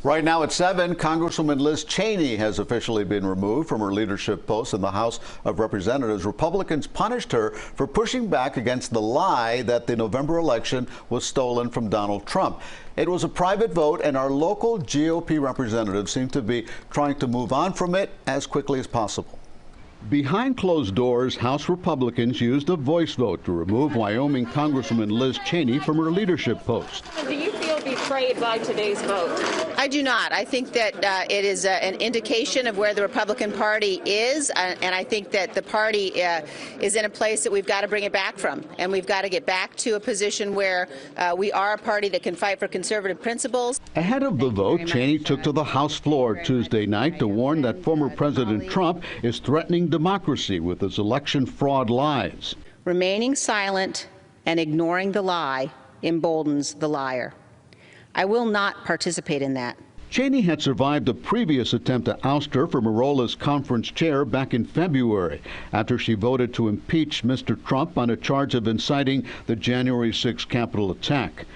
Right now at 7, Congresswoman Liz Cheney has officially been removed from her leadership post in the House of Representatives. Republicans punished her for pushing back against the lie that the November election was stolen from Donald Trump. It was a private vote, and our local GOP representatives seem to be trying to move on from it as quickly as possible. Behind closed doors, House Republicans used a voice vote to remove Wyoming Congresswoman Liz Cheney from her leadership post. Do you feel betrayed by today's vote? I do not. I think that it is an indication of where the Republican Party is, and I think that the party is in a place that we've got to bring it back from, and we've got to get back to a position where we are a party that can fight for conservative principles. Ahead of the vote, Cheney took to the House floor Tuesday night to warn that former President Trump is threatening democracy with his election fraud lies. Remaining silent and ignoring the lie emboldens the liar. I will not participate in that. Cheney had survived a previous attempt to oust her from her role as conference chair back in February after she voted to impeach Mr. Trump on a charge of inciting the January 6 Capitol attack.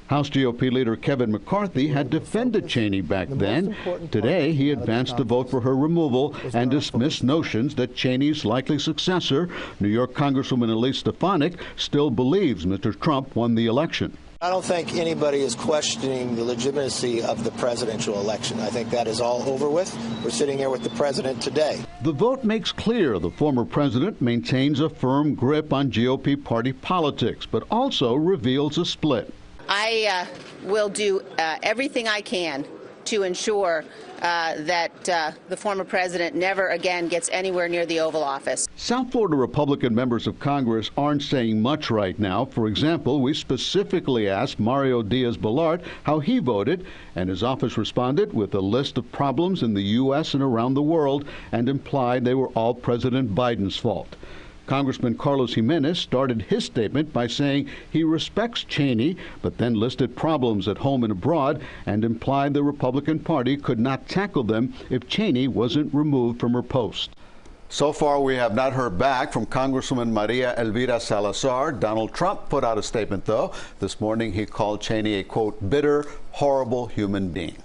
House GOP leader Kevin McCarthy had defended Cheney back then. Today, he advanced a vote for her removal and dismissed notions that Cheney's likely successor, New York Congresswoman Elise Stefanik, still believes Mr. Trump won the election. I don't think anybody is questioning the legitimacy of the presidential election. I think that is all over with. We're sitting here with the president today. The vote makes clear the former president maintains a firm grip on GOP party politics, but also reveals a split. I will do everything I can to ensure that the former president never again gets anywhere near the Oval Office. South Florida Republican members of Congress aren't saying much right now. For example, we specifically asked Mario Diaz-Balart how he voted, and his office responded with a list of problems in the U.S. and around the world and implied they were all President Biden's fault. Congressman Carlos Jimenez started his statement by saying he respects Cheney, but then listed problems at home and abroad and implied the Republican Party could not tackle them if Cheney wasn't removed from her post. So far, we have not heard back from Congresswoman Maria Elvira Salazar. Donald Trump put out a statement, though. This morning, he called Cheney a, quote, bitter, horrible human being.